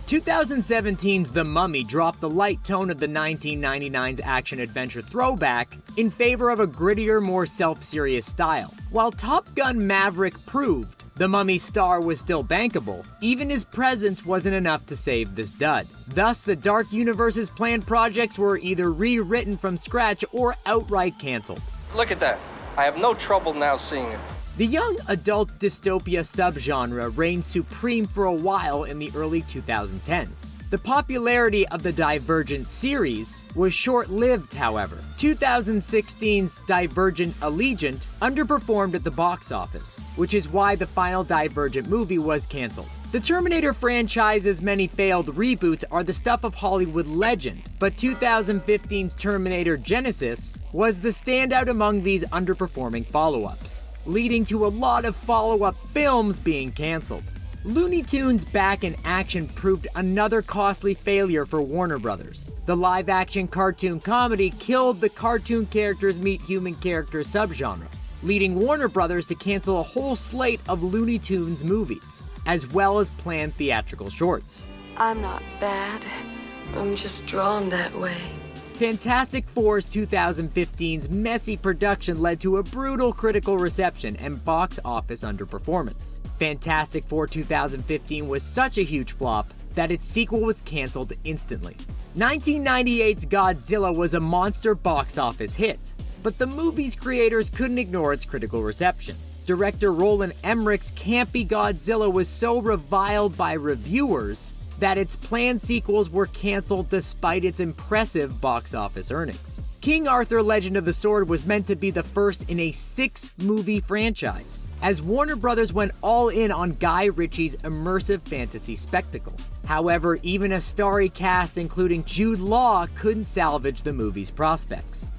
2017's The Mummy dropped the light tone of the 1999's action-adventure throwback in favor of a grittier, more self-serious style. While Top Gun: Maverick proved The Mummy's star was still bankable, even his presence wasn't enough to save this dud. Thus, the Dark Universe's planned projects were either rewritten from scratch or outright canceled. Look at that. I have no trouble now seeing it. The young adult dystopia subgenre reigned supreme for a while in the early 2010s. The popularity of the Divergent series was short-lived, however. 2016's Divergent Allegiant underperformed at the box office, which is why the final Divergent movie was canceled. The Terminator franchise's many failed reboots are the stuff of Hollywood legend, but 2015's Terminator Genisys was the standout among these underperforming follow-ups, leading to a lot of follow-up films being canceled. Looney Tunes Back in Action proved another costly failure for Warner Brothers. The live-action cartoon comedy killed the cartoon characters meet human characters subgenre, leading Warner Brothers to cancel a whole slate of Looney Tunes movies, as well as planned theatrical shorts. I'm not bad. I'm just drawn that way. Fantastic Four's 2015's messy production led to a brutal critical reception and box office underperformance. Fantastic Four 2015 was such a huge flop that its sequel was canceled instantly. 1998's Godzilla was a monster box office hit, but the movie's creators couldn't ignore its critical reception. Director Roland Emmerich's campy Godzilla was so reviled by reviewers that its planned sequels were canceled despite its impressive box office earnings. King Arthur: Legend of the Sword was meant to be the first in a 6-movie franchise, as Warner Brothers went all in on Guy Ritchie's immersive fantasy spectacle. However, even a starry cast including Jude Law couldn't salvage the movie's prospects.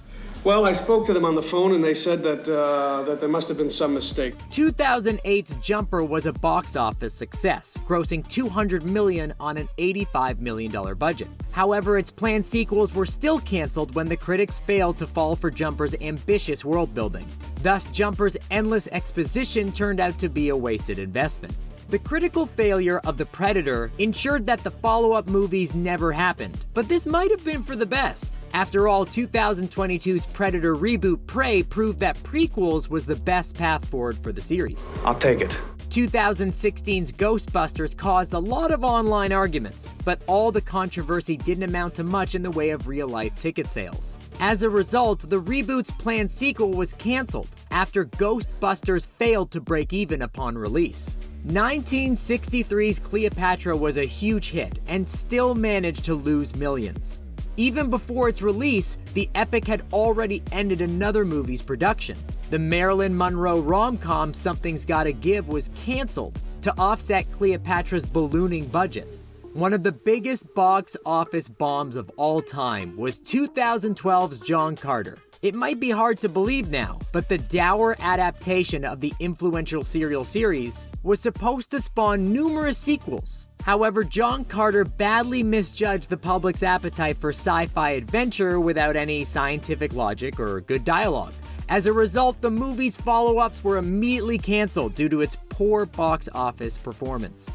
Well, I spoke to them on the phone and they said that there must have been some mistake. 2008's Jumper was a box office success, grossing $200 million on an $85 million budget. However, its planned sequels were still canceled when the critics failed to fall for Jumper's ambitious world building. Thus, Jumper's endless exposition turned out to be a wasted investment. The critical failure of The Predator ensured that the follow-up movies never happened, but this might have been for the best. After all, 2022's Predator reboot Prey proved that prequels was the best path forward for the series. I'll take it. 2016's Ghostbusters caused a lot of online arguments, but all the controversy didn't amount to much in the way of real-life ticket sales. As a result, the reboot's planned sequel was canceled after Ghostbusters failed to break even upon release. 1963's Cleopatra was a huge hit and still managed to lose millions. Even before its release, the epic had already ended another movie's production. The Marilyn Monroe rom-com Something's Gotta Give was canceled to offset Cleopatra's ballooning budget. One of the biggest box office bombs of all time was 2012's John Carter. It might be hard to believe now, but the dour adaptation of the influential serial series was supposed to spawn numerous sequels. However, John Carter badly misjudged the public's appetite for sci-fi adventure without any scientific logic or good dialogue. As a result, the movie's follow-ups were immediately canceled due to its poor box office performance.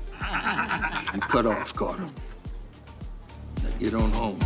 You cut off, Carter. That you don't own.